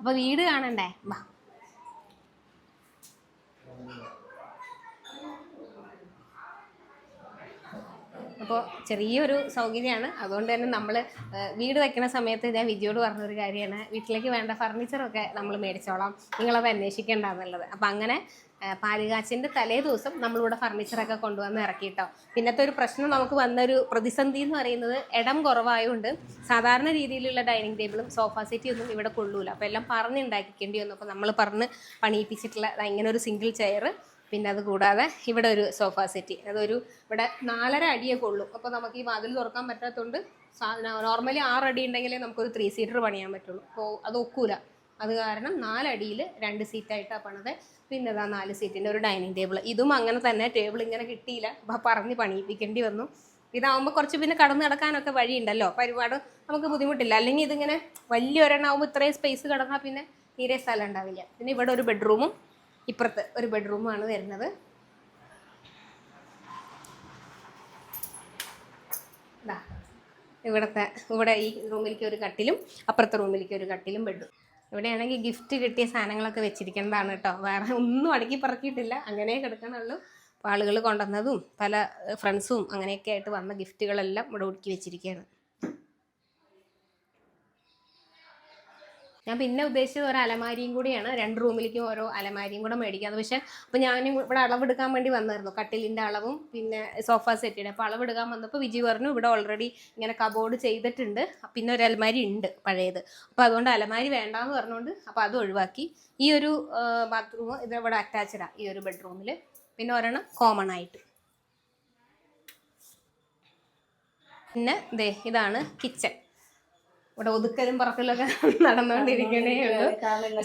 അപ്പോൾ വീട് കാണണ്ടേ? വാ. അപ്പോൾ ചെറിയൊരു സൗകര്യമാണ്. അതുകൊണ്ട് തന്നെ നമ്മൾ വീട് വയ്ക്കുന്ന സമയത്ത് ഞാൻ വിജിയോട് പറഞ്ഞൊരു കാര്യമാണ്, വീട്ടിലേക്ക് വേണ്ട ഫർണിച്ചറൊക്കെ നമ്മൾ മേടിച്ചോളാം, നിങ്ങളത് അന്വേഷിക്കേണ്ട എന്നുള്ളത്. അപ്പം അങ്ങനെ പാലുകാച്ചിൻ്റെ തലേ ദിവസം നമ്മളിവിടെ ഫർണിച്ചറൊക്കെ കൊണ്ടുവന്ന് ഇറക്കിയിട്ടോ. പിന്നത്തെ ഒരു പ്രശ്നം നമുക്ക് വന്നൊരു പ്രതിസന്ധി എന്ന് പറയുന്നത് ഇടം കുറവായതുകൊണ്ട് സാധാരണ രീതിയിലുള്ള ഡൈനിങ് ടേബിളും സോഫ സെറ്റിയൊന്നും ഇവിടെ കൊള്ളൂല. അപ്പോൾ എല്ലാം പറഞ്ഞുണ്ടാക്കിക്കേണ്ടി വന്നു. അപ്പോൾ നമ്മൾ പറഞ്ഞ് പണിയിപ്പിച്ചിട്ടുള്ള ഇങ്ങനെ ഒരു സിംഗിൾ ചെയർ, പിന്നെ അത് കൂടാതെ ഇവിടെ ഒരു സോഫ സെറ്റ്, അതൊരു ഇവിടെ 4.5 അടിയെ കൊള്ളൂ. അപ്പോൾ നമുക്ക് ഈ വാതിൽ തുറക്കാൻ പറ്റാത്തതുകൊണ്ട് നോർമലി 6 അടി ഉണ്ടെങ്കിലേ നമുക്കൊരു 3 സീറ്റർ പണിയാൻ പറ്റുള്ളൂ. അപ്പോൾ അത് ഒക്കൂല. അത് കാരണം 4 അടിയിൽ 2 സീറ്റായിട്ടാണ് പണിത്. പിന്നെ ഇതാ 4 സീറ്റിൻ്റെ ഒരു ഡൈനിങ് ടേബിൾ. ഇതും അങ്ങനെ തന്നെ, ടേബിൾ ഇങ്ങനെ കിട്ടിയില്ല, അപ്പോൾ പറഞ്ഞ് പണിയിപ്പിക്കേണ്ടി വന്നു. ഇതാവുമ്പോൾ കുറച്ച് പിന്നെ കടന്നു കിടക്കാനൊക്കെ വഴിയുണ്ടല്ലോ, ഒരുപാട് നമുക്ക് ബുദ്ധിമുട്ടില്ല. അല്ലെങ്കിൽ ഇതിങ്ങനെ വലിയൊരെണ്ണമാകുമ്പോൾ ഇത്രയും സ്പേസ് കിടന്നാൽ പിന്നെ തീരെ സ്ഥലം ഉണ്ടാവില്ല. പിന്നെ ഇവിടെ ഒരു ബെഡ്റൂമും ഇപ്പുറത്ത് ഒരു ബെഡ്റൂമാണ് വരുന്നത്. ഇവിടെ ഈ റൂമിലേക്ക് ഒരു കട്ടിലും അപ്പുറത്തെ റൂമിലേക്ക് ഒരു കട്ടിലും ബെഡും. ഇവിടെയാണെങ്കിൽ ഗിഫ്റ്റ് കിട്ടിയ സാധനങ്ങളൊക്കെ വെച്ചിരിക്കേണ്ടതാണ് കേട്ടോ. വേറെ ഒന്നും അടുക്കി പറക്കിയിട്ടില്ല, അങ്ങനെ കിടക്കണുള്ളൂ. അപ്പോൾ ആളുകൾ കൊണ്ടുവന്നതും പല ഫ്രണ്ട്സും അങ്ങനെയൊക്കെ ആയിട്ട് വന്ന ഗിഫ്റ്റുകളെല്ലാം ഇവിടെ ഒടുക്കി വെച്ചിരിക്കുകയാണ്. ഞാൻ പിന്നെ ഉദ്ദേശിച്ചത് ഒരു അലമാരിയും കൂടിയാണ്, 2 റൂമിലേക്കും ഓരോ അലമാരിയും കൂടെ മേടിക്കാമെന്ന്. പക്ഷേ അപ്പോൾ ഞാൻ ഇവിടെ അളവെടുക്കാൻ വേണ്ടി വന്നായിരുന്നു, കട്ടിലിൻ്റെ അളവും പിന്നെ സോഫ സെറ്റിൻ്റെ. അപ്പോൾ അളവെടുക്കാൻ വന്നപ്പോൾ വിജി പറഞ്ഞു ഇവിടെ ഓൾറെഡി ഇങ്ങനെ കബോർഡ് ചെയ്തിട്ടുണ്ട്, പിന്നെ ഒരു അലമാരി ഉണ്ട് പഴയത്. അപ്പോൾ അതുകൊണ്ട് അലമാരി വേണ്ടാന്ന് പറഞ്ഞുകൊണ്ട് അപ്പോൾ അത് ഒഴിവാക്കി. ഈ ഒരു ബാത്റൂം ഇതിവിടെ അറ്റാച്ച്ഡാണ് ഈ ഒരു ബെഡ്റൂമിൽ. പിന്നെ ഒരെണ്ണം കോമൺ ആയിട്ട്. പിന്നെ ഇതാണ് കിച്ചൺ. ഇവിടെ ഒതുക്കലും പറക്കലൊക്കെ നടന്നുകൊണ്ടിരിക്കണേ ഉള്ളൂ.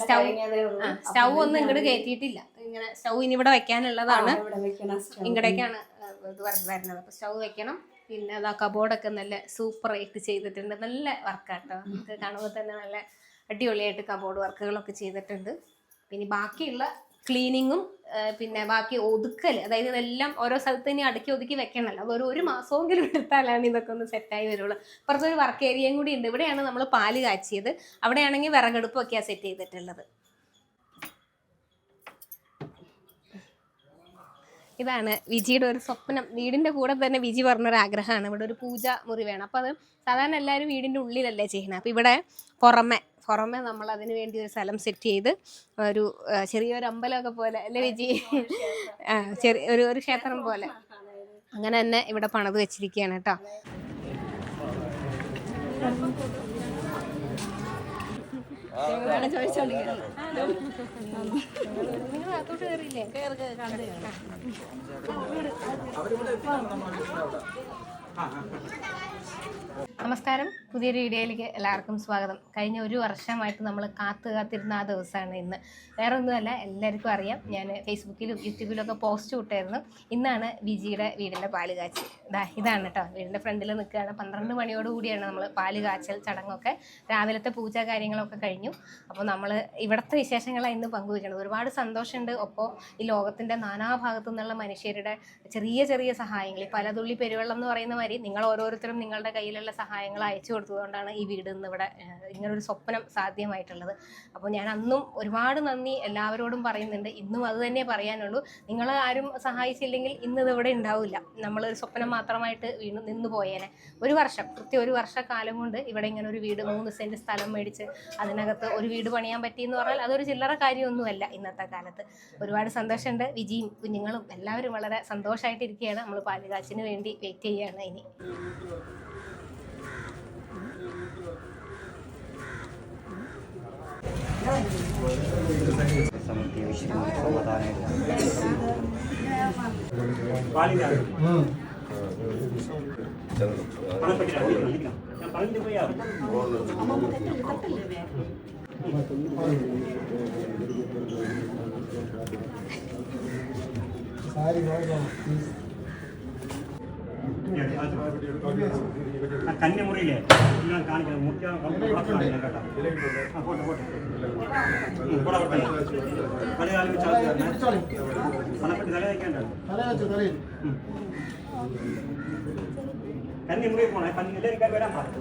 സ്റ്റൗ ഒന്നും ഇങ്ങോട്ട് കയറ്റിയിട്ടില്ല. ഇങ്ങനെ സ്റ്റൗ ഇനി ഇവിടെ വെക്കാനുള്ളതാണ്, ഇങ്ങടേക്കാണ് ഇത് വരുന്നത്. അപ്പോൾ സ്റ്റൗ വെക്കണം. പിന്നെ അതാ കബോർഡൊക്കെ നല്ല സൂപ്പറായിട്ട് ചെയ്തിട്ടുണ്ട്, നല്ല വർക്കാട്ടോ. നമുക്ക് കാണുമ്പോൾ തന്നെ നല്ല അടിപൊളിയായിട്ട് കബോർഡ് വർക്കുകളൊക്കെ ചെയ്തിട്ടുണ്ട്. പിന്നെ ബാക്കിയുള്ള ക്ലീനിങ്ങും പിന്നെ ബാക്കി ഒതുക്കൽ, അതായത് ഇതെല്ലാം ഓരോ സ്ഥലത്ത് ഇനി അടുക്കി ഒതുക്കി വെക്കണമല്ലോ. അത് ഒരു മാസമെങ്കിലും എടുത്താലാണ് ഇതൊക്കെ ഒന്ന് സെറ്റായി വരുള്ളൂ. പുറത്തൊരു വർക്ക് ഏരിയയും കൂടി ഉണ്ട്. ഇവിടെയാണ് നമ്മൾ പാല് കാച്ചിയത്. അവിടെയാണെങ്കിൽ വിറകടുപ്പൊക്കെയാണ് സെറ്റ് ചെയ്തിട്ടുള്ളത്. ഇതാണ് വിജിയുടെ ഒരു സ്വപ്നം. വീടിൻ്റെ കൂടെ തന്നെ വിജി പറഞ്ഞൊരാഗ്രഹമാണ് ഇവിടെ ഒരു പൂജ മുറി വേണം. അപ്പോൾ അത് സാധാരണ എല്ലാവരും വീടിൻ്റെ ഉള്ളിലല്ലേ ചെയ്യുന്നത്. അപ്പോൾ ഇവിടെ പുറമെ നമ്മൾ അതിന് വേണ്ടി ഒരു സ്ഥലം സെറ്റ് ചെയ്ത് ഒരു ചെറിയൊരു അമ്പലമൊക്കെ പോലെ അല്ലേ വിജി? ഒരു ക്ഷേത്രം പോലെ അങ്ങനെ തന്നെ ഇവിടെ പണിത് വെച്ചിരിക്കുകയാണ് കേട്ടോ. നിങ്ങൾ അകത്തോട്ട് കയറിയില്ലേ? നമസ്കാരം, പുതിയൊരു വീഡിയോയിലേക്ക് എല്ലാവർക്കും സ്വാഗതം. കഴിഞ്ഞ 1 വർഷമായിട്ട് നമ്മൾ കാത്തിരുന്ന ആ ദിവസമാണ് ഇന്ന്. വേറെ ഒന്നുമല്ല, എല്ലാവർക്കും അറിയാം, ഞാൻ ഫേസ്ബുക്കിലും യൂട്യൂബിലും ഒക്കെ പോസ്റ്റ് വിട്ടായിരുന്നു. ഇന്നാണ് വിജിയുടെ വീടിൻ്റെ പാല് കാച്ചൽ. ഇതാണ് കേട്ടോ, വീടിൻ്റെ ഫ്രണ്ടിൽ നിൽക്കുകയാണ്. 12 മണിയോടുകൂടിയാണ് നമ്മൾ പാല് കാച്ചൽ ചടങ്ങൊക്കെ, രാവിലത്തെ പൂജ കാര്യങ്ങളൊക്കെ കഴിഞ്ഞു. അപ്പോൾ നമ്മൾ ഇവിടുത്തെ വിശേഷങ്ങളാണ് ഇന്ന് പങ്കുവയ്ക്കുന്നത്. ഒരുപാട് സന്തോഷമുണ്ട്. ഒപ്പം ഈ ലോകത്തിൻ്റെ നാനാഭാഗത്തു നിന്നുള്ള മനുഷ്യരുടെ ചെറിയ ചെറിയ സഹായങ്ങൾ, ഈ പലതുള്ളി പെരുവെള്ളം എന്ന് പറയുന്ന മാതിരി നിങ്ങൾ ഓരോരുത്തരും നിങ്ങളുടെ കയ്യിലുള്ള സഹായങ്ങൾ അയച്ചു കൊടുത്തതുകൊണ്ടാണ് ഈ വീട് ഇന്ന് ഇവിടെ ഇങ്ങനൊരു സ്വപ്നം സാധ്യമായിട്ടുള്ളത്. അപ്പോൾ ഞാൻ അന്നും ഒരുപാട് നന്ദി എല്ലാവരോടും പറയുന്നുണ്ട്. ഇന്നും അത് തന്നെ പറയാനുള്ളൂ. നിങ്ങൾ ആരും സഹായിച്ചില്ലെങ്കിൽ ഇന്ന് ഇതിവിടെ ഉണ്ടാവില്ല. നമ്മളൊരു സ്വപ്നം മാത്രമായിട്ട് നിന്ന് പോയേനെ. കൃത്യം 1 വർഷക്കാലം കൊണ്ട് ഇവിടെ ഇങ്ങനെ ഒരു വീട് 3 സെൻറ്റ് സ്ഥലം മേടിച്ച് അതിനകത്ത് ഒരു വീട് പണിയാൻ പറ്റിയെന്ന് പറഞ്ഞാൽ അതൊരു ചില്ലറ കാര്യമൊന്നുമല്ല ഇന്നത്തെ കാലത്ത്. ഒരുപാട് സന്തോഷമുണ്ട്. വിജിയും കുഞ്ഞുങ്ങളും എല്ലാവരും വളരെ സന്തോഷമായിട്ടിരിക്കുകയാണ്. നമ്മൾ പാലുകാച്ചിന് വേണ്ടി വെയിറ്റ് ചെയ്യുകയാണ് ഇനി. കന്യാമുറിയില്ലേ കാണിക്കണം, മുഖ്യ കേട്ടോ. പണപ്പെട്ടി തല വയ്ക്കേണ്ടത് കന്യാമുറി പോണേ. എല്ലാവരും വരാൻ പറഞ്ഞു.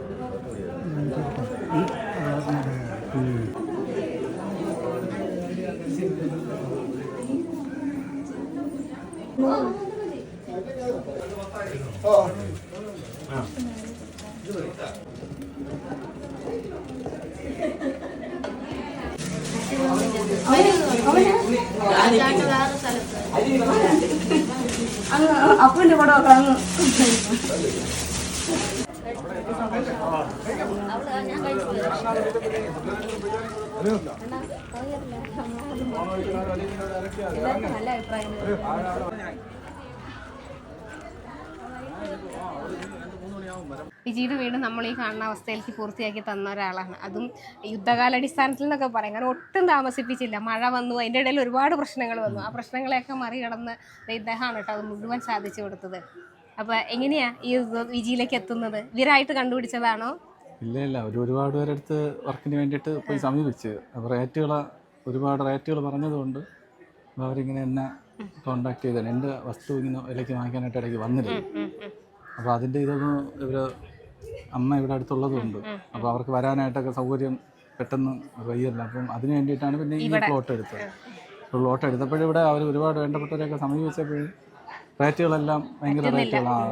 അപ്പൻ്റെ കൂടെ അങ്ങ് നല്ല അഭിപ്രായം. വിജിയുടെ വീട് നമ്മൾ ഈ കാണുന്ന അവസ്ഥയിലേക്ക് പൂർത്തിയാക്കി തന്ന ഒരാളാണ്. അതും യുദ്ധകാലാടിസ്ഥാനത്തിൽ എന്നൊക്കെ പറയും. കാരണം ഒട്ടും താമസിപ്പിച്ചില്ല. മഴ വന്നു, അതിൻ്റെ ഇടയിൽ ഒരുപാട് പ്രശ്നങ്ങൾ വന്നു. ആ പ്രശ്നങ്ങളെയൊക്കെ മറികടന്ന് ഇദ്ദേഹമാണ് കേട്ടോ അത് മുഴുവൻ സാധിച്ചു കൊടുത്തത്. അപ്പോൾ എങ്ങനെയാ ഈ വിജിയിലേക്ക് എത്തുന്നത്? ഇവരായിട്ട് കണ്ടുപിടിച്ചതാണോ? ഇല്ല ഒരുപാട് പേരെടുത്ത് വർക്കിന് വേണ്ടിയിട്ട് പോയി സമീപിച്ച്. അപ്പോൾ ഒരുപാട് റേറ്റുകൾ പറഞ്ഞതുകൊണ്ട് അവരിങ്ങനെ എന്നെ കോണ്ടാക്ട് ചെയ്താണ്. എൻ്റെ വസ്തു ഇങ്ങനെ വിലയ്ക്ക് വാങ്ങിക്കാനായിട്ട് ഇടയ്ക്ക് വന്നിരുന്നു. അപ്പോൾ അതിൻ്റെ ഇതൊന്നും അമ്മ ഇവിടെ അടുത്തുള്ളതുകൊണ്ട് അപ്പോൾ അവർക്ക് വരാനായിട്ടൊക്കെ സൗകര്യം പെട്ടെന്ന് വയ്യല്ല. അപ്പം അതിന് വേണ്ടിയിട്ടാണ് പിന്നെ ഈ പ്ലോട്ട് എടുത്തത്. പ്ലോട്ട് എടുത്തപ്പോഴിവിടെ അവർ ഒരുപാട് വേണ്ടപ്പെട്ടവരെയൊക്കെ സമീപിച്ചപ്പോഴും റേറ്റുകളെല്ലാം ഭയങ്കര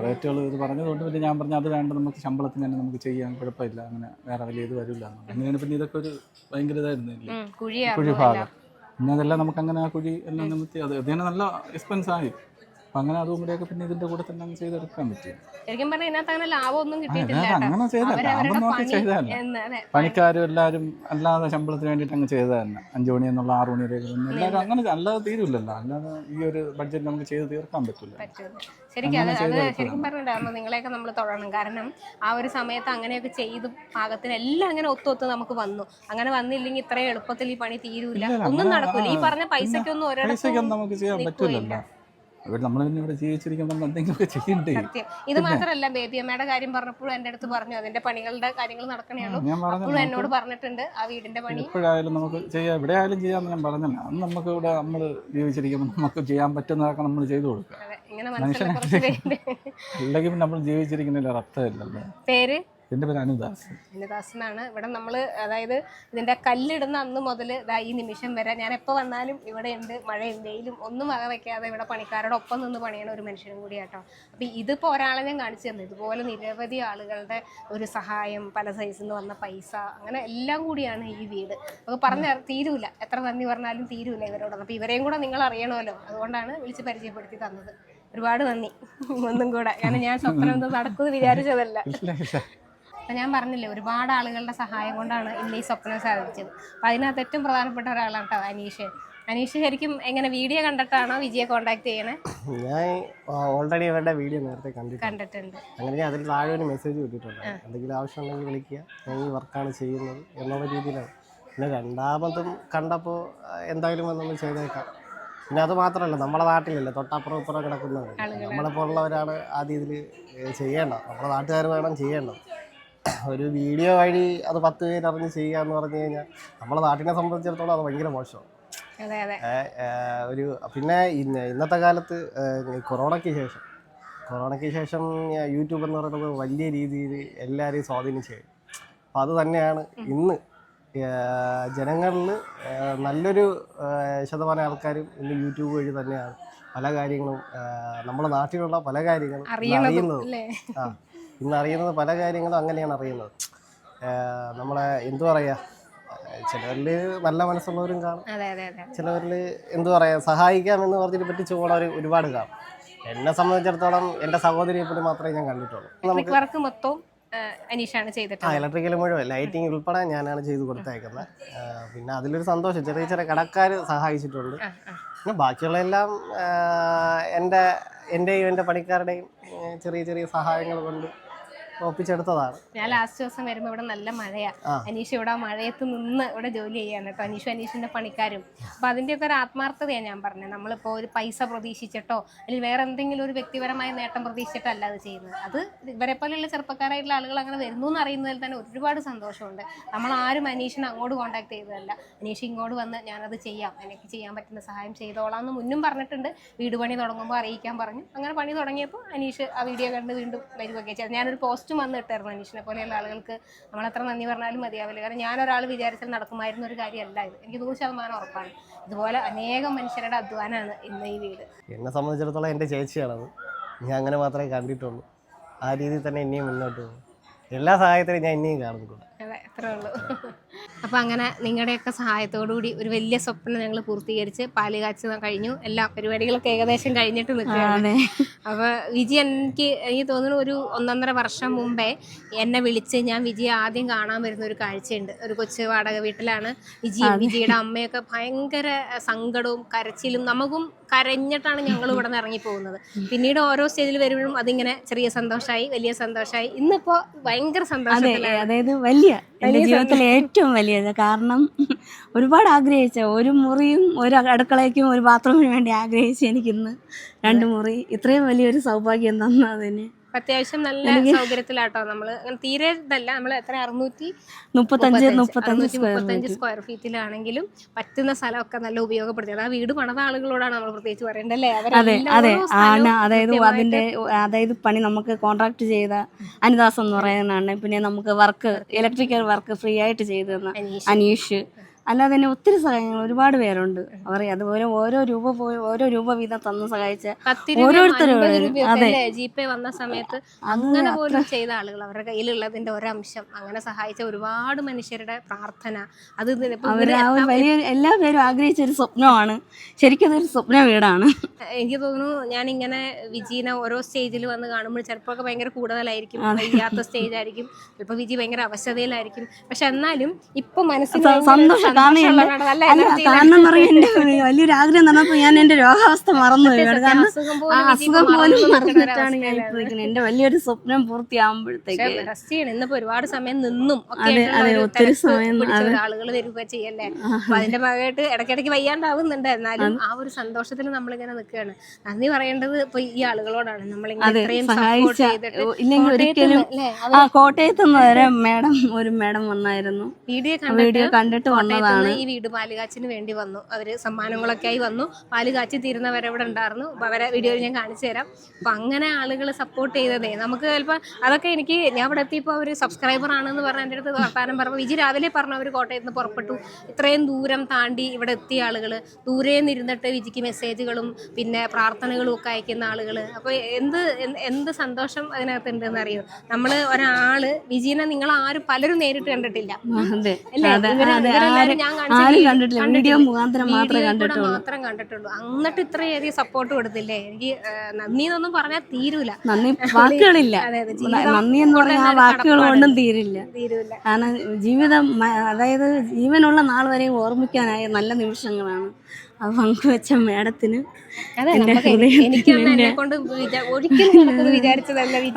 റേറ്റുകൾ ഇത് പറഞ്ഞതുകൊണ്ട് പിന്നെ ഞാൻ പറഞ്ഞു അത് വേണ്ട, നമുക്ക് ശമ്പളത്തിന് തന്നെ നമുക്ക് ചെയ്യാൻ കുഴപ്പമില്ല, അങ്ങനെ വേറെ വലിയ ഇത് വരില്ല. അങ്ങനെയാണ് പിന്നെ ഇതൊക്കെ ഒരു ഭയങ്കര ഇതായിരുന്നില്ലേ കുഴി ഭാഗം. പിന്നെ അതെല്ലാം നമുക്ക് അങ്ങനെ ആ കുഴി എല്ലാം നിമിത്തി അത് ഇതിനെ നല്ല എക്സ്പെൻസ് ആയി. അപ്പം അങ്ങനെ അതും കൂടെയൊക്കെ പിന്നെ ഇതിൻ്റെ കൂടെ തന്നെ അങ്ങ് ചെയ്തെടുക്കാൻ പറ്റും. ശരിക്കും പറഞ്ഞാൽ ഇതിനകത്ത് അങ്ങനെ ലാഭമൊന്നും കിട്ടിയിട്ടില്ല. അങ്ങനെ ചെയ്താൽ ലാഭം നോക്കി ചെയ്തതല്ല. പണിക്കാരും എല്ലാവരും അല്ലാതെ ശമ്പളത്തിന് വേണ്ടിയിട്ട് അങ്ങ് ചെയ്തത് തന്നെ. 5 മണി എന്നുള്ള 6 മണി വരെ എല്ലാവരും അങ്ങനെ അല്ലാതെ തീരുമില്ലല്ലോ. അല്ലാതെ ഈ ഒരു ബഡ്ജറ്റ് നമുക്ക് ചെയ്ത് തീർക്കാൻ പറ്റില്ല. ശരിക്കും അത് ശരിക്കും പറഞ്ഞിട്ടുണ്ടായിരുന്നു നിങ്ങളെയൊക്കെ നമ്മൾ തൊഴണം. കാരണം ആ ഒരു സമയത്ത് അങ്ങനെയൊക്കെ ചെയ്ത് പാകത്തിന് എല്ലാം അങ്ങനെ ഒത്തൊത്ത് നമുക്ക് വന്നു. അങ്ങനെ വന്നില്ലെങ്കിൽ ഇത്രയും എളുപ്പത്തിൽ ഈ പണി തീരൂല, ഒന്നും നടക്കൂല. ഈ പറഞ്ഞ പൈസക്കൊന്നും ഒരിടത്തും നമുക്ക് ചെയ്യാൻ പറ്റില്ലല്ലോ. നമ്മൾ പിന്നെ ഇവിടെ ജീവിച്ചിരിക്കുമ്പോൾ എന്തെങ്കിലുമൊക്കെ ചെയ്യണ്ടേ. ഇത് മാത്രമല്ല, ബേബി അമ്മയുടെ കാര്യം പറഞ്ഞപ്പോഴും എൻ്റെ അടുത്ത് പറഞ്ഞു അതിന്റെ പണികളുടെ കാര്യങ്ങൾ നടക്കണേയുള്ളൂ. അപ്പോഴും എന്നോട് പറഞ്ഞിട്ടുണ്ട് ആ വീടിന്റെ പണി എപ്പോഴായാലും നമുക്ക് ചെയ്യാം, എവിടെ ആയാലും ചെയ്യാമെന്ന് ഞാൻ പറഞ്ഞല്ലോ. അന്ന് നമുക്ക് ഇവിടെ നമ്മൾ ജീവിച്ചിരിക്കുമ്പോൾ നമുക്ക് ചെയ്യാൻ പറ്റുന്നതൊക്കെ നമ്മൾ ചെയ്തു കൊടുക്കുക. അല്ലെങ്കിൽ നമ്മൾ ജീവിച്ചിരിക്കുന്നില്ല അർത്ഥമില്ലല്ലോ. പേര്? എൻ്റെ പേര് അനുദാസ്. അനുദാസ് എന്നാണ്. ഇവിടെ നമ്മൾ അതായത് ഇതിന്റെ കല്ലിടുന്ന അന്ന് മുതൽ ഈ നിമിഷം വരെ ഞാൻ എപ്പോൾ വന്നാലും ഇവിടെ ഉണ്ട്. മഴയും വെയിലും ഒന്നും വക വയ്ക്കാതെ ഇവിടെ പണിക്കാരോട് ഒപ്പം നിന്ന് പണിയണ ഒരു മനുഷ്യനും കൂടി കേട്ടോ. അപ്പം ഇതിപ്പോൾ ഒരാളെ ഞാൻ കാണിച്ചു തന്നു. ഇതുപോലെ നിരവധി ആളുകളുടെ ഒരു സഹായം, പല സൈസിൽ നിന്ന് വന്ന പൈസ, അങ്ങനെ എല്ലാം കൂടിയാണ് ഈ വീട്. അപ്പോൾ പറഞ്ഞ തീരൂല, എത്ര നന്ദി പറഞ്ഞാലും തീരൂല ഇവരോട്. അപ്പോൾ ഇവരെയും കൂടെ നിങ്ങൾ അറിയണമല്ലോ, അതുകൊണ്ടാണ് വിളിച്ച് പരിചയപ്പെടുത്തി തന്നത്. ഒരുപാട് നന്ദി ഒന്നും കൂടെ. കാരണം ഞാൻ സ്വപ്നം എന്തോ നടക്കുമെന്ന് വിചാരിച്ചതല്ല. അപ്പം ഞാൻ പറഞ്ഞില്ലേ, ഒരുപാട് ആളുകളുടെ സഹായം കൊണ്ടാണ് ഇന്ന് ഈ സ്വപ്നം സാധിച്ചത്. അപ്പം അതിനകത്ത് ഏറ്റവും പ്രധാനപ്പെട്ട ഒരാളാണ് കേട്ടോ അനീഷ്. അനീഷ് ശരിക്കും എങ്ങനെ വീഡിയോ കണ്ടിട്ടാണോ വിജയെ കോണ്ടാക്ട് ചെയ്യണേ? ഞാൻ ഓൾറെഡി അവരുടെ വീഡിയോ നേരത്തെ കണ്ടിട്ടുണ്ട്. അങ്ങനെ അതിൽ താഴെ ഒരു മെസ്സേജ് കിട്ടിയിട്ടുണ്ട്, എന്തെങ്കിലും ആവശ്യമുണ്ടെങ്കിൽ വിളിക്കുക, ഞാൻ ഈ വർക്കാണ് ചെയ്യുന്നത് എന്നുള്ള രീതിയിലാണ്. പിന്നെ രണ്ടാമതും കണ്ടപ്പോൾ എന്തായാലും വന്നൊന്ന് ചെയ്തേക്കാം. പിന്നെ അത് മാത്രമല്ല, നമ്മുടെ നാട്ടിലല്ലേ തൊട്ടപ്പുറം ഇപ്പുറം കിടക്കുന്നത്, നമ്മളെപ്പോലുള്ളവരാണ് ആദ്യം ഇതിൽ ചെയ്യേണ്ടത്. നമ്മുടെ നാട്ടുകാർ വേണം ചെയ്യേണ്ടത്. ഒരു വീഡിയോ വഴി അത് 10 പേരറിഞ്ഞ് ചെയ്യുക എന്ന് പറഞ്ഞു കഴിഞ്ഞാൽ നമ്മുടെ നാട്ടിനെ സംബന്ധിച്ചിടത്തോളം അത് ഭയങ്കര മോശമാണ്. പിന്നെ ഇന്നത്തെ കാലത്ത് കൊറോണയ്ക്ക് ശേഷം യൂട്യൂബ് എന്ന് പറയുന്നത് വലിയ രീതിയിൽ എല്ലാവരെയും സ്വാധീനിച്ചു. അപ്പോൾ അത് തന്നെയാണ് ഇന്ന് ജനങ്ങളിൽ നല്ലൊരു ശതമാനം ആൾക്കാരും ഇന്ന് യൂട്യൂബ് വഴി തന്നെയാണ് പല കാര്യങ്ങളും, നമ്മുടെ നാട്ടിലുള്ള പല കാര്യങ്ങളും അറിയുന്നത്. ഇന്ന് അറിയുന്നത് പല കാര്യങ്ങളും അങ്ങനെയാണ് അറിയുന്നത്. നമ്മളെ എന്തു പറയുക, ചിലവരിൽ നല്ല മനസ്സുള്ളവരും കാണും, ചിലവരിൽ എന്തു പറയുക സഹായിക്കാമെന്ന് പറഞ്ഞിട്ട് പറ്റിച്ചു പോകണവർ ഒരുപാട് കാണും. എന്നെ സംബന്ധിച്ചിടത്തോളം എൻ്റെ സഹോദരിയെ പോലും മാത്രമേ ഞാൻ കണ്ടിട്ടുള്ളൂ. ഇലക്ട്രിക്കൽ മുഴുവൻ ലൈറ്റിംഗ് ഉൾപ്പെടെ ഞാനാണ് ചെയ്ത് കൊടുത്തേക്കുന്നത്. പിന്നെ അതിലൊരു സന്തോഷം, ചെറിയ ചെറിയ കടക്കാർ സഹായിച്ചിട്ടുണ്ട്. പിന്നെ ബാക്കിയുള്ള എല്ലാം എൻ്റെയും എൻ്റെ പണിക്കാരുടെയും ചെറിയ ചെറിയ സഹായങ്ങൾ കൊണ്ട് ഒപ്പിച്ചെടുത്തതാണ്. ഞാൻ ലാസ്റ്റ് ദിവസം വരുമ്പോൾ ഇവിടെ നല്ല മഴയാണ്. അനീഷ് ഇവിടെ മഴയത്ത് നിന്ന് ഇവിടെ ജോലി ചെയ്യാണ് കേട്ടോ. അനീഷിന്റെ പണിക്കാരും. അപ്പോൾ അതിൻ്റെയൊക്കെ ഒരു ആത്മാർത്ഥതയാണ് ഞാൻ പറഞ്ഞത്. നമ്മളിപ്പോൾ ഒരു പൈസ പ്രതീക്ഷിച്ചിട്ടോ അല്ലെങ്കിൽ വേറെ എന്തെങ്കിലും ഒരു വ്യക്തിപരമായ നേട്ടം പ്രതീക്ഷിച്ചിട്ടോ അല്ല അത് ചെയ്യുന്നത്. അത് ഇവരെ പോലെയുള്ള ചെറുപ്പക്കാരായിട്ടുള്ള ആളുകൾ അങ്ങനെ വരുന്നു എന്ന് അറിയുന്നതിൽ തന്നെ ഒരുപാട് സന്തോഷമുണ്ട്. നമ്മളാരും അനീഷിനെ അങ്ങോട്ട് കോൺടാക്ട് ചെയ്തതല്ല. അനീഷ് ഇങ്ങോട്ട് വന്ന് ഞാനത് ചെയ്യാം, എനിക്ക് ചെയ്യാൻ പറ്റുന്ന സഹായം ചെയ്തോളാം എന്ന് മുന്നും പറഞ്ഞിട്ടുണ്ട്. വീട് പണി തുടങ്ങുമ്പോൾ അറിയിക്കാൻ പറഞ്ഞു. അങ്ങനെ പണി തുടങ്ങിയപ്പോൾ അനീഷ് ആ വീഡിയോ കണ്ട് വീണ്ടും വരുകയൊക്കെ ചെയ്തു. ഞാനൊരു പോസ്റ്റ് പോസ്റ്റും വന്ന് ഇട്ടായിരുന്നു. അനീഷിനെ പോലെയുള്ള ആളുകൾക്ക് നമ്മളെത്ര നന്ദി പറഞ്ഞാലും മതിയാവില്ല. കാരണം ഞാനൊരാൾ വിചാരിച്ചാൽ നടക്കുമായിരുന്ന ഒരു കാര്യമല്ല ഇത്. എനിക്ക് 100% ഉറപ്പാണ്. ഇതുപോലെ അനേകം മനുഷ്യരുടെ അധ്വാനമാണ് ഇന്ന് ഈ വീട്. എന്നെ സംബന്ധിച്ചിടത്തോളം എൻ്റെ ചേച്ചിയാണത്. ഞാൻ അങ്ങനെ മാത്രമേ കണ്ടിട്ടുള്ളൂ. ആ രീതിയിൽ തന്നെ ഇനിയും മുന്നോട്ട് പോകും. എല്ലാ സഹായത്തിനും ഞാൻ ഇനിയും കാണുന്നുണ്ട്. അതെ, അത്രേ ഉള്ളൂ. അപ്പം അങ്ങനെ നിങ്ങളുടെയൊക്കെ സഹായത്തോടുകൂടി ഒരു വലിയ സ്വപ്നം ഞങ്ങൾ പൂർത്തീകരിച്ച് പാല് കാച്ച് കഴിഞ്ഞു. എല്ലാ പരിപാടികളൊക്കെ ഏകദേശം കഴിഞ്ഞിട്ട് നിൽക്കുകയാണ്. അപ്പോൾ വിജി എനിക്ക് തോന്നുന്നു ഒരു 1.5 വർഷം മുമ്പേ എന്നെ വിളിച്ച് ഞാൻ വിജിയെ ആദ്യം കാണാൻ വരുന്ന ഒരു കാഴ്ചയുണ്ട്. ഒരു കൊച്ചു വാടക വീട്ടിലാണ് വിജിയുടെ അമ്മയൊക്കെ ഭയങ്കര സങ്കടവും കരച്ചിലും, നമുക്കും കരഞ്ഞിട്ടാണ് ഞങ്ങൾ ഇവിടെ നിന്ന് ഇറങ്ങി പോകുന്നത്. പിന്നീട് ഓരോ സ്റ്റേജിൽ വരുമ്പോഴും അതിങ്ങനെ ചെറിയ സന്തോഷമായി, വലിയ സന്തോഷമായി. ഇന്നിപ്പോൾ ഭയങ്കര സന്തോഷത്തിലാണ്. അതായത് എൻ്റെ ജീവിതത്തിലെ ഏറ്റവും വലിയത്. കാരണം ഒരുപാട് ആഗ്രഹിച്ച ഒരു മുറിയും ഒരു അടുക്കളയ്ക്കും ഒരു ബാത്റൂമിന് വേണ്ടി ആഗ്രഹിച്ച് എനിക്കിന്ന് 2 മുറി ഇത്രയും വലിയൊരു സൗഭാഗ്യം തന്നതിന് അത്യാവശ്യം നല്ല സൗകര്യത്തിലാട്ടോ. നമ്മള് തീരെ ഇതല്ല, നമ്മൾ എത്ര 635 സ്ക്വയർ ഫീറ്റിലാണെങ്കിലും പറ്റുന്ന സ്ഥലമൊക്കെ നല്ല ഉപയോഗപ്പെടുത്തിയത്. ആ വീട് പണിത ആളുകളോടാണ് നമ്മൾ പ്രത്യേകിച്ച് പറയേണ്ടല്ലേ. അതായത് പണി നമുക്ക് കോൺട്രാക്ട് ചെയ്ത അനിദാസ് എന്ന് പറയുന്നതാണ്. പിന്നെ നമുക്ക് വർക്ക് ഇലക്ട്രിക്കൽ വർക്ക് ഫ്രീ ആയിട്ട് ചെയ്തു തന്ന അനീഷ്. അല്ലാതെ തന്നെ ഒത്തിരി സഹായങ്ങൾ ഒരുപാട് പേരുണ്ട്. അതുപോലെ ഓരോ രൂപ വീതം തന്ന് സഹായിച്ച ഓരോരുത്തരും. അതെ, ജിപേ വന്ന സമയത്ത് അങ്ങനെ പോലും ചെയ്ത ആളുകൾ, അവരുടെ കയ്യിലുള്ളതിന്റെ ഒരംശം അങ്ങനെ സഹായിച്ച ഒരുപാട് മനുഷ്യരുടെ പ്രാർത്ഥന, അത് വലിയ എല്ലാ പേരും ആഗ്രഹിച്ച ഒരു സ്വപ്നമാണ്. ശരിക്കും അതൊരു സ്വപ്ന വീടാണ്. എനിക്ക് തോന്നുന്നു ഞാനിങ്ങനെ വിജീനെ ഓരോ സ്റ്റേജിൽ വന്ന് കാണുമ്പോൾ ചിലപ്പോൾ ഭയങ്കര കൂടുതലായിരിക്കും, വയ്യാത്ത സ്റ്റേജ് ആയിരിക്കും, ചിലപ്പോൾ വിജി ഭയങ്കര അവശതയിലായിരിക്കും. പക്ഷെ എന്നാലും ഇപ്പൊ മനസ്സിന് സന്തോഷം. കാരണം എന്റെ വലിയൊരു ആഗ്രഹം നടന്നപ്പോ ഞാൻ എന്റെ രോഗാവസ്ഥ മറന്നു പോയി. കാരണം അസുഖം പോലും മറന്നിട്ടാണ് ഞാൻ ഇരിക്കുന്നത്. എന്റെ വലിയൊരു സ്വപ്നം പൂർത്തിയാകുമ്പോഴത്തേക്ക് ഇന്നിപ്പോ ഒരുപാട് സമയം നിന്നും ഒത്തിരി സമയം ആളുകൾ വരിക ചെയ്യല്ലേ. അപ്പൊ അതിന്റെ ഭാഗമായിട്ട് ഇടയ്ക്കിടയ്ക്ക് വയ്യാണ്ടാവുന്നുണ്ട്. എന്നാലും ആ ഒരു സന്തോഷത്തിൽ നമ്മളിങ്ങനെ നിൽക്കുകയാണ്. നന്ദി പറയേണ്ടത് ഇപ്പൊ ഈ ആളുകളോടാണ്. നമ്മളിങ്ങനെ ഇത്രയും സപ്പോർട്ട് ചെയ്തിട്ട്. ഇല്ലെങ്കിൽ ഒരിക്കലും കോട്ടയത്ത് നിന്ന് ഒരു മേഡം വന്നായിരുന്നു, വീഡിയോ കണ്ടിട്ട് വന്നതാണ്. ഈ വീട് പാലുകാച്ചിന് വേണ്ടി വന്നു. അവര് സമ്മാനങ്ങളൊക്കെ ആയി വന്നു. പാല് കാച്ചി തീരുന്നവരെ ഇവിടെ ഉണ്ടായിരുന്നു. അപ്പൊ അവരെ വീഡിയോയിൽ ഞാൻ കാണിച്ചു തരാം. അപ്പൊ അങ്ങനെ ആളുകൾ സപ്പോർട്ട് ചെയ്തതേ നമുക്ക് ചിലപ്പോൾ അതൊക്കെ എനിക്ക് ഞാൻ ഇവിടെ എത്തിയപ്പോൾ അവർ സബ്സ്ക്രൈബർ ആണെന്ന് പറഞ്ഞ എൻ്റെ അടുത്ത് വർത്താനം പറഞ്ഞു. വിജി രാവിലെ പറഞ്ഞു അവർ കോട്ടയത്ത് നിന്ന് പുറപ്പെട്ടു, ഇത്രയും ദൂരം താണ്ടി ഇവിടെ എത്തിയ ആളുകൾ, ദൂരെ നിന്നിരുന്നിട്ട് വിജിക്ക് മെസ്സേജുകളും പിന്നെ പ്രാർത്ഥനകളും ഒക്കെ അയക്കുന്ന ആളുകൾ. അപ്പോൾ എന്ത് സന്തോഷം അതിനകത്തുണ്ടെന്ന് അറിയോ. നമ്മൾ ഒരാള് വിജീനെ നിങ്ങൾ ആരും പലരും നേരിട്ട് കണ്ടിട്ടില്ല അല്ലേ. ഞാൻ വീഡിയോ മാത്രം കണ്ടിട്ടുള്ളൂ. എന്നിട്ട് ഇത്രയധികം സപ്പോർട്ട് കൊടുത്തില്ലേ. എനിക്ക് നന്ദി എന്നൊന്നും പറഞ്ഞാൽ തീരൂല. നന്ദി വാക്കുകളില്ല. നന്ദി എന്ന് പറഞ്ഞാൽ ആ വാക്കുകൾ കൊണ്ടും തീരില്ല. കാരണം ജീവിതം, അതായത് ജീവനുള്ള നാൾ വരെ ഓർമ്മിക്കാനായ നല്ല നിമിഷങ്ങളാണ് അത് പങ്കുവെച്ച മേഡത്തിന്.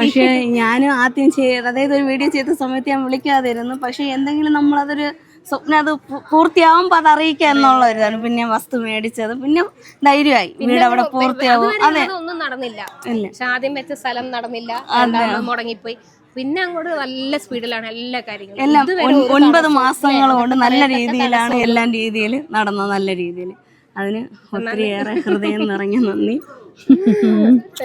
പക്ഷെ ഞാൻ ആദ്യം അതായത് ഒരു വീഡിയോ ചെയ്ത സമയത്ത് ഞാൻ വിളിക്കാതിരുന്നു. പക്ഷെ എന്തെങ്കിലും നമ്മളതൊരു സ്വപ്നം അത് പൂർത്തിയാവുമ്പോ അത് അറിയിക്കുക എന്നുള്ള ഒരു ഇതാണ്. പിന്നെ വസ്തു മേടിച്ചത് പിന്നെ ധൈര്യമായി വീട് അവിടെ പൂർത്തിയാവും. അതെ, ഒന്നും നടന്നില്ല. ആദ്യം വെച്ച സ്ഥലം നടന്നില്ല, മുടങ്ങിപ്പോയി. പിന്നെ അങ്ങോട്ട് നല്ല സ്പീഡിലാണ് എല്ലാ കാര്യങ്ങളും. എല്ലാം 9 മാസങ്ങൾ കൊണ്ട് നല്ല രീതിയിലാണ് എല്ലാം രീതിയിൽ നടന്നത്. നല്ല രീതിയിൽ അതിന് ഒത്തിരിയേറെ ഹൃദയം നിറഞ്ഞ നന്ദി.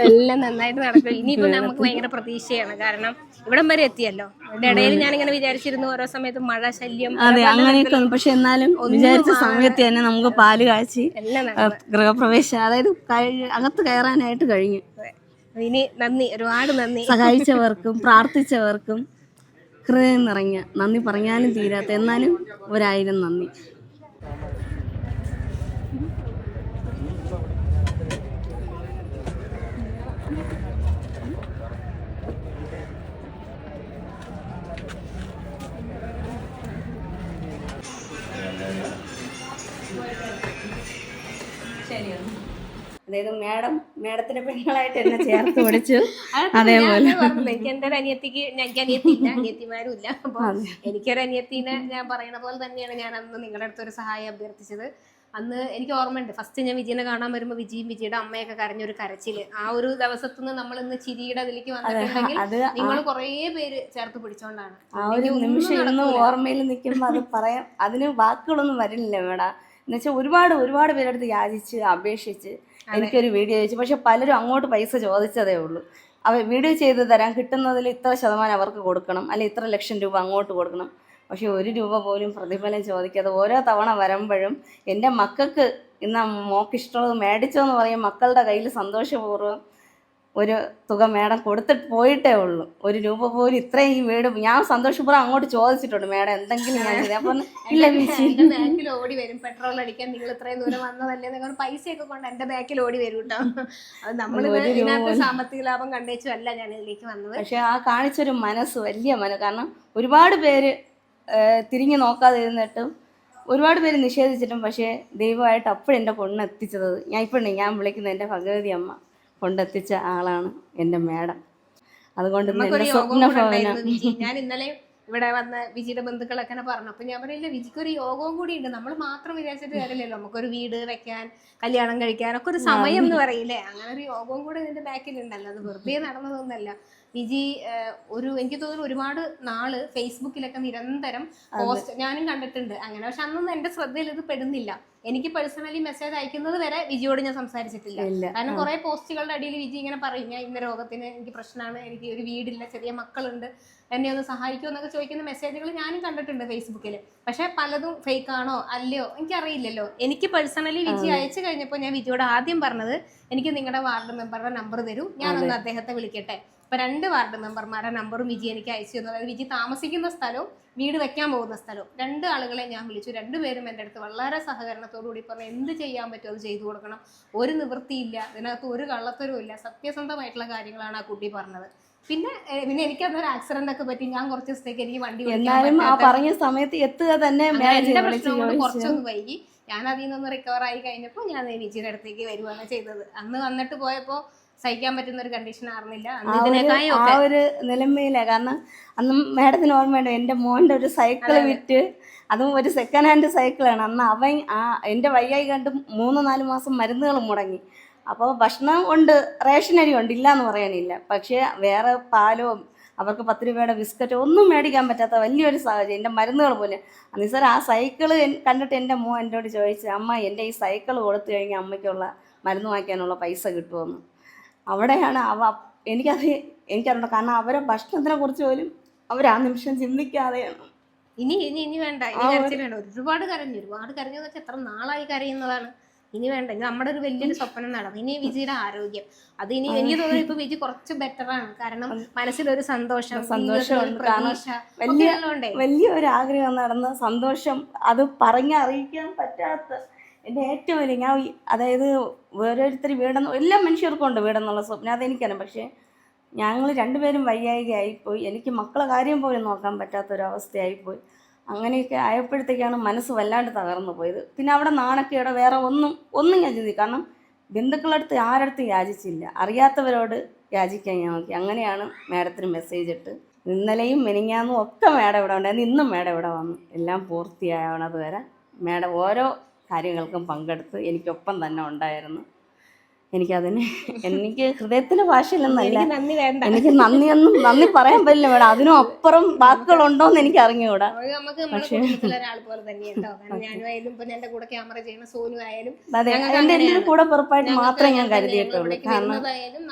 എല്ലാം നന്നായിട്ട് നടക്കും. ഇനിയിപ്പോ നമുക്ക് ഭയങ്കര പ്രതീക്ഷയാണ്. കാരണം ഇവിടം വരെ എത്തിയല്ലോ. അതിന്റെ ഇടയിൽ ഞാനിങ്ങനെ വിചാരിച്ചിരുന്നു ഓരോ സമയത്ത് മഴ ശല്യം. അതെ, അങ്ങനെയൊക്കെ. പക്ഷെ എന്നാലും വിചാരിച്ച സമയത്ത് തന്നെ നമുക്ക് പാല് കാച്ചി ഗൃഹപ്രവേശം, അതായത് അകത്ത് കയറാനായിട്ട് കഴിഞ്ഞു. ഇനി നന്ദി, ഒരുപാട് നന്ദി. സഹായിച്ചവർക്കും പ്രാർത്ഥിച്ചവർക്കും ഹൃദയം നിറഞ്ഞ നന്ദി പറഞ്ഞാലും തീരാത്ത, എന്നാലും 1000 നന്ദി. അതായത് മേഡത്തിന്റെ പെങ്ങളായിട്ട് എന്നെ ചേർത്ത് പഠിച്ചു. അതേപോലെ എനിക്ക് എന്റെ ഒരു അനിയത്തിക്ക്, എനിക്ക് അനിയത്തിയില്ല, അനിയത്തിമാരും ഇല്ല. അപ്പൊ എനിക്കൊരു അനിയത്തിനെ ഞാൻ പറയുന്ന പോലെ തന്നെയാണ് ഞാൻ അന്ന് നിങ്ങളുടെ അടുത്തൊരു സഹായം അഭ്യർത്ഥിച്ചത്. അന്ന് എനിക്ക് ഓർമ്മയുണ്ട്, ഫസ്റ്റ് ഞാൻ വിജയനെ കാണാൻ വരുമ്പോൾ വിജിയുടെ അമ്മയൊക്കെ കരഞ്ഞൊരു കരച്ചില്. ആ ഒരു ദിവസത്തുനിന്ന് നമ്മൾ ഇന്ന് ചിരിയുടെ അതിലേക്ക് വന്നിട്ടുണ്ടെങ്കിൽ നിങ്ങൾ കുറേ പേര് ചേർത്ത് പിടിച്ചോണ്ടാണ്. ആ ഒരു നിമിഷം ഓർമ്മയിൽ നിൽക്കുമ്പോൾ അത് പറയാം, അതിന് വാക്കുകളൊന്നും വരില്ല മേഡം. എന്നുവെച്ചാൽ ഒരുപാട് പേരെടുത്ത് യാചിച്ച് അപേക്ഷിച്ച് എനിക്കൊരു വീഡിയോ ചോദിച്ചു. പക്ഷെ പലരും അങ്ങോട്ട് പൈസ ചോദിച്ചതേ ഉള്ളൂ. അവർ വീഡിയോ ചെയ്ത് തരാൻ കിട്ടുന്നതിൽ ഇത്ര ശതമാനം അവർക്ക് കൊടുക്കണം, അല്ലെങ്കിൽ ഇത്ര ലക്ഷം രൂപ അങ്ങോട്ട് കൊടുക്കണം. പക്ഷെ 1 രൂപ പോലും പ്രതിഫലം ചോദിക്കാതെ ഓരോ തവണ വരുമ്പോഴും എൻ്റെ മക്കൾക്ക് ഇന്ന് മോക്ക് ഇഷ്ടമുള്ളത് മേടിച്ചോ എന്ന് പറയും, മക്കളുടെ കയ്യിൽ സന്തോഷപൂർവ്വം ഒരു തുക മേഡം കൊടുത്തിട്ട് പോയിട്ടേ ഉള്ളൂ. 1 രൂപ പോലും ഇത്രയും ഈ വീട് ഞാൻ സന്തോഷപൂർവ്വം അങ്ങോട്ട് ചോദിച്ചിട്ടുണ്ട്, മേഡം എന്തെങ്കിലും ഞാൻ ചെയ്തേ. അപ്പം ഇല്ല എന്റെ ബാക്കിൽ ഓടി വരും, പെട്രോൾ അടിക്കാൻ നിങ്ങൾ ഇത്രയും ദൂരം വന്നതല്ലേ എന്നൊക്കെ പൈസയൊക്കെ കൊണ്ട് എന്റെ ബാക്കിൽ ഓടി വരും കേട്ടോ. അത് നമ്മൾ ഇതിനകത്ത് സാമ്പത്തിക ലാഭം കണ്ടേച്ചുമല്ല ഞാൻ ഇതിലേക്ക് വന്നത്. പക്ഷെ ആ കാണിച്ചൊരു മനസ്സ് വലിയ കാരണം ഒരുപാട് പേര് തിരിഞ്ഞു നോക്കാതെ ഇരുന്നിട്ടും ഒരുപാട് പേര് നിഷേധിച്ചിട്ടും പക്ഷേ ദൈവമായിട്ട് അപ്പോഴും എൻ്റെ കൊണ്ടെത്തിച്ചത് ഞാൻ വിളിക്കുന്ന എൻ്റെ ഭഗവതി അമ്മ കൊണ്ടെത്തിച്ച ആളാണ് എൻ്റെ മേഡം. അതുകൊണ്ട് ഞാൻ ഇന്നലെ ഇവിടെ വന്ന വിജിയുടെ ബന്ധുക്കളൊക്കെ പറഞ്ഞു. അപ്പൊ ഞാൻ പറയില്ല, വിജിക്ക് ഒരു യോഗവും കൂടി ഉണ്ട്. നമ്മൾ മാത്രം വിചാരിച്ചിട്ട് കാര്യമില്ലല്ലോ, നമുക്കൊരു വീട് വെക്കാൻ, കല്യാണം കഴിക്കാനൊക്കെ ഒരു സമയം എന്ന് പറയില്ലേ, അങ്ങനെ ഒരു യോഗവും കൂടെ ഇതിന്റെ ബാക്കിലുണ്ടല്ലോ. അത് വെറുതെ നടന്നതൊന്നല്ല. വിജി എനിക്ക് തോന്നുന്നു ഒരുപാട് നാള് ഫേസ്ബുക്കിലൊക്കെ നിരന്തരം പോസ്റ്റ് ഞാനും കണ്ടിട്ടുണ്ട് അങ്ങനെ. പക്ഷെ അന്നൊന്നും എന്റെ ശ്രദ്ധയിൽ ഇത് പെടുന്നില്ല. എനിക്ക് പേഴ്സണലി മെസ്സേജ് അയക്കുന്നത് വരെ വിജിയോട് ഞാൻ സംസാരിച്ചിട്ടില്ല. കാരണം കുറെ പോസ്റ്റുകളുടെ അടിയിൽ വിജി ഇങ്ങനെ പറയും, ഞാൻ ഇന്ന രോഗത്തിന് എനിക്ക് പ്രശ്നമാണ്, എനിക്ക് ഒരു വീടില്ല, ചെറിയ മക്കളുണ്ട്, എന്നെ ഒന്ന് സഹായിക്കുമോ എന്നൊക്കെ ചോദിക്കുന്ന മെസ്സേജുകൾ ഞാനും കണ്ടിട്ടുണ്ട് ഫേസ്ബുക്കിൽ. പക്ഷെ പലതും ഫേക്ക് ആണോ അല്ലയോ എനിക്കറിയില്ലല്ലോ. എനിക്ക് പേഴ്സണലി വിജി അയച്ചു കഴിഞ്ഞപ്പോൾ ഞാൻ വിജിയോട് ആദ്യം പറഞ്ഞത്, എനിക്ക് നിങ്ങളുടെ വാർഡ് മെമ്പറുടെ നമ്പർ തരൂ, ഞാനൊന്ന് അദ്ദേഹത്തെ വിളിക്കട്ടെ. അപ്പൊ 2 വാർഡ് മെമ്പർമാരുടെ നമ്പറും വിജി എനിക്ക് അയച്ചു തന്നു. അതായത് വിജി താമസിക്കുന്ന സ്ഥലവും വീട് വെക്കാൻ പോകുന്ന സ്ഥലവും 2 ആളുകളെ ഞാൻ വിളിച്ചു. 2 പേരും എൻ്റെ അടുത്ത് വളരെ സഹകരണത്തോടുകൂടി പറഞ്ഞു, എന്ത് ചെയ്യാൻ പറ്റുമോ അത് ചെയ്തു കൊടുക്കണം, ഒരു നിവൃത്തിയില്ല, ഇതിനകത്ത് ഒരു കള്ളത്തരവും ഇല്ല, സത്യസന്ധമായിട്ടുള്ള കാര്യങ്ങളാണ് ആ കുട്ടി പറഞ്ഞത്. പിന്നെ എനിക്കതൊരു ആക്സിഡന്റ് ഒക്കെ പറ്റി, ഞാൻ കുറച്ച് ദിവസത്തേക്ക് എനിക്ക് വണ്ടി പറഞ്ഞ സമയത്ത് എത്തുക തന്നെ എന്റെ പ്രശ്നം കൊണ്ട് കുറച്ചൊന്ന് വൈകി. ഞാൻ അതിൽ നിന്നൊന്ന് റിക്കവർ ആയി കഴിഞ്ഞപ്പോൾ ഞാൻ വിജിയുടെ അടുത്തേക്ക് വരുവാണ് ചെയ്തത്. അന്ന് വന്നിട്ട് പോയപ്പോൾ സഹിക്കാൻ പറ്റുന്ന ഒരു കണ്ടീഷൻ ആയിരുന്നില്ല. ആ ഒരു നിലമയില. കാരണം അന്ന് മേഡത്തിന് ഓർമ്മയുണ്ട്, എൻ്റെ മോൻ്റെ ഒരു സൈക്കിള് വിറ്റ്, അതും ഒരു സെക്കൻഡ് ഹാൻഡ് സൈക്കിളാണ്. അന്ന് അവൻ എൻ്റെ വയ്യായി കണ്ട് 3-4 മാസം മരുന്നുകൾ മുടങ്ങി. അപ്പോൾ ഭക്ഷണം ഉണ്ട്, റേഷനരി ഉണ്ട്, ഇല്ല എന്ന് പറയാനില്ല. പക്ഷേ വേറെ പാലോ അവർക്ക് 10 രൂപയുടെ ബിസ്ക്കറ്റോ ഒന്നും മേടിക്കാൻ പറ്റാത്ത വലിയൊരു സാഹചര്യം, എൻ്റെ മരുന്നുകൾ പോലെ. അന്നേരം ആ സൈക്കിള് കണ്ടിട്ട് എൻ്റെ മോൻ എന്നോട് ചോദിച്ചു, അമ്മ എൻ്റെ ഈ സൈക്കിൾ കൊടുത്തു കഴിഞ്ഞാൽ അമ്മയ്ക്കുള്ള മരുന്ന് വാങ്ങിക്കാനുള്ള പൈസ കിട്ടുമെന്ന്. അവിടെയാണ് എനിക്കറിയണ്ട. കാരണം അവരെ ഭക്ഷണത്തിനെ കുറിച്ച് പോലും അവർ ആ നിമിഷം ചിന്തിക്കാതെയാണ്. ഇനി വേണ്ട, ഇനി കരച്ചിൽ വേണ്ട. ഒരുപാട് കരഞ്ഞു വെച്ചാൽ എത്ര നാളായി കരയുന്നതാണ്. ഇനി വേണ്ട, ഇനി നമ്മുടെ ഒരു വലിയൊരു സ്വപ്നം നടന്നു. ഇനി വിജിയുടെ ആരോഗ്യം അത് ഇനി എനിക്ക് തോന്നുന്നു ഇപ്പൊ വിജി കുറച്ച് ബെറ്ററാണ്. കാരണം മനസ്സിലൊരു സന്തോഷം വലിയൊരു ആഗ്രഹം നടന്ന സന്തോഷം, അത് പറഞ്ഞറിയിക്കാൻ പറ്റാത്ത എൻ്റെ ഏറ്റവും വലിയ അതായത് ഓരോരുത്തർ വീടെന്ന് എല്ലാ മനുഷ്യർക്കും ഉണ്ട് വീടെന്നുള്ള സ്വപ്നം, അതെനിക്കറിയാം. പക്ഷേ ഞങ്ങൾ 2 പേരും വയ്യായികയായിപ്പോയി, എനിക്ക് മക്കളെ കാര്യം പോലും നോക്കാൻ പറ്റാത്തൊരവസ്ഥയായിപ്പോയി. അങ്ങനെയൊക്കെ ആയപ്പോഴത്തേക്കാണ് മനസ്സ് വല്ലാണ്ട് തകർന്നു പോയത്. പിന്നെ അവിടെ നാണക്കേടെ വേറെ ഒന്നും ഞാൻ ചിന്തിക്കും. കാരണം ബന്ധുക്കളടുത്ത് ആരടുത്തും യാചിച്ചില്ല, അറിയാത്തവരോട് യാചിക്കാൻ ഞാൻ നോക്കി. അങ്ങനെയാണ് മേഡത്തിന് മെസ്സേജ് ഇട്ട്. ഇന്നലെയും മെനിങ്ങാന്നും ഒക്കെ മേഡം ഇവിടെ ഉണ്ടായിരുന്നു, ഇന്നും മേഡം ഇവിടെ വന്നു. എല്ലാം പൂർത്തിയാവണത് വരെ മേഡം ഓരോ കാര്യങ്ങൾക്കും പങ്കെടുത്ത് എനിക്കൊപ്പം തന്നെ ഉണ്ടായിരുന്നു. എനിക്ക് ഹൃദയത്തിന്റെ ഭാഷയിലെന്നല്ല, എനിക്ക് നന്ദി പറയാൻ പറ്റില്ല മേഡം. അതിനും അപ്പുറം വാക്കുകളുണ്ടോന്ന് എനിക്ക് അറിഞ്ഞുകൂടാ. പക്ഷേ എന്റെ കൂടെ പുറപ്പായിട്ട് മാത്രമേ ഞാൻ കരുതിയിട്ടുള്ളൂ. കാരണം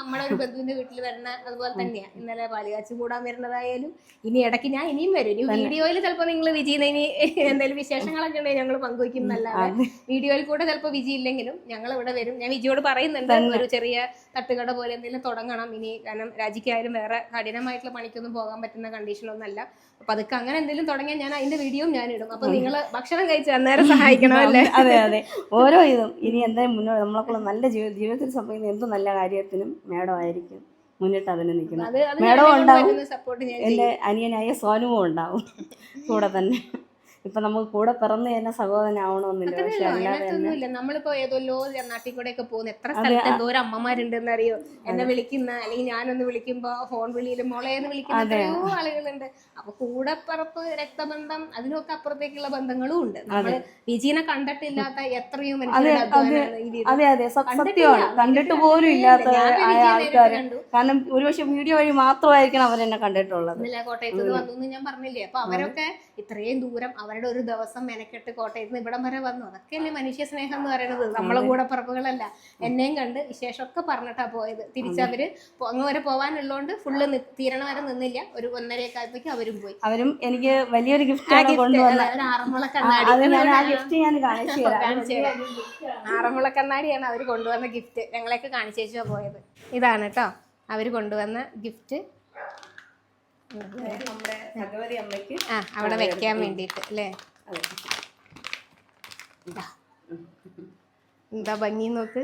നമ്മുടെ ഒരു ബന്ധുവിന്റെ വീട്ടിൽ വരുന്ന അതുപോലെ തന്നെയാ. ഇന്നലെ പാലുകാച്ചി കൂടാൻ വരുന്നതായാലും ഇനി ഇടയ്ക്ക് ഞാൻ ഇനിയും വരും. ഇനി വീഡിയോയിൽ ചിലപ്പോൾ നിങ്ങൾ വിജയിനെ ഇനി എന്തെങ്കിലും വിശേഷങ്ങളൊക്കെ ഉണ്ടെങ്കിൽ ഞങ്ങൾ പങ്കുവയ്ക്കും എന്നല്ലാതെ വീഡിയോയിൽ കൂടെ ചിലപ്പോൾ വിജി ഇല്ലെങ്കിലും ഞങ്ങൾ ഇവിടെ വരും. ഞാൻ വിജിയോട് പറയുന്നുണ്ട് ഒരു ചെറിയ തട്ടുകട പോലെ എന്തെങ്കിലും തുടങ്ങണം ഇനി. കാരണം രാജിക്കായാലും വേറെ കഠിനമായിട്ടുള്ള പണിക്കൊന്നും പോകാൻ പറ്റുന്ന കണ്ടീഷനൊന്നല്ല. അപ്പൊ അതൊക്കെ അങ്ങനെ എന്തെങ്കിലും തുടങ്ങിയാൽ ഞാൻ അതിന്റെ വീഡിയോ ഞാൻ ഇടും. അപ്പൊ നിങ്ങൾ ഭക്ഷണം കഴിച്ച് അന്നേരം സഹായിക്കണം അല്ലേ? അതെ ഓരോ ഇതും ഇനി എന്തായാലും മുന്നോട്ട് നമ്മളെക്കുള്ള നല്ല ജീവിതത്തിൽ സംഭവിക്കുന്ന എന്ത് നല്ല കാര്യത്തിനും മേഡം ആയിരിക്കും മുന്നിട്ട് അതിന് നിൽക്കുന്നത്. മേഡവും ഉണ്ടാവും, എൻ്റെ അനിയനായ സോനുവും ഉണ്ടാവും കൂടെ തന്നെ. ഇപ്പൊ നമുക്ക് കൂടെ പിറന്ന് തന്നെ സഹോദരനാവണമെന്നില്ല. പക്ഷെ അല്ലാതെ നമ്മളിപ്പോ ഏതോല്ലോ നാട്ടിൽ കൂടെ ഒക്കെ പോകുന്ന എത്ര സ്ഥലത്ത് എന്തോരം അമ്മമാരുണ്ടെന്ന് അറിയോ? എന്നെ വിളിക്കുന്ന അല്ലെങ്കിൽ ഞാനൊന്ന് വിളിക്കുമ്പോ ഫോൺ വിളിയിലും മോളേന്ന് വിളിക്കുന്ന എത്രയോ ആളുകളുണ്ട്. അപ്പൊ കൂടെ പിറപ്പ് രക്തബന്ധം അതിനൊക്കെ അപ്പുറത്തേക്കുള്ള ബന്ധങ്ങളും ഉണ്ട്. നമ്മള് വിജീനെ കണ്ടിട്ടില്ലാത്ത എത്രയോ അതെ സത്യമാണ്, കണ്ടിട്ട് പോലും ഇല്ലാത്ത ആൾക്കാർ. കാരണം ഒരുപക്ഷെ വീഡിയോ വഴി മാത്രമായിരിക്കണം അവരെന്നെ കണ്ടിട്ടുള്ളത്. കോട്ടയത്ത് വന്നു ഞാൻ പറഞ്ഞില്ലേ. അപ്പൊ അവരൊക്കെ ഇത്രയും ദൂരം അവരുടെ ഒരു ദിവസം മെനക്കെട്ട് കോട്ടയത്ത് നിന്ന് ഇവിടം വരെ വന്നു. അതൊക്കെയല്ലേ മനുഷ്യ സ്നേഹം എന്ന് പറയുന്നത്. നമ്മളെ കൂടെ പറപ്പുകളല്ല, എന്നെയും കണ്ട് വിശേഷമൊക്കെ പറഞ്ഞിട്ടാ പോയത്. തിരിച്ചവര് അങ്ങ് വരെ പോകാനുള്ളതുകൊണ്ട് ഫുള്ള് തീരണ വരെ നിന്നില്ല. ഒരു 1:30 ആയപ്പോഴേക്കും അവരും പോയി. അവരും എനിക്ക് വലിയൊരു ഗിഫ്റ്റ് കൊണ്ടുവന്ന ഒരു ആറന്മുള കണ്ണാടി, ആറന്മുള കണ്ണാടിയാണ് അവർ കൊണ്ടുവന്ന ഗിഫ്റ്റ്. ഞങ്ങളെയൊക്കെ കാണിച്ചേച്ചാ പോയത്. ഇതാണ് കേട്ടോ അവർ കൊണ്ടുവന്ന ഗിഫ്റ്റ്. നമ്മുടെ ഭഗവതി അമ്മയ്ക്ക് അവിടെ വെക്കാൻ വേണ്ടിയിട്ട് അല്ലേ. എന്താ ഭംഗി നോക്ക്.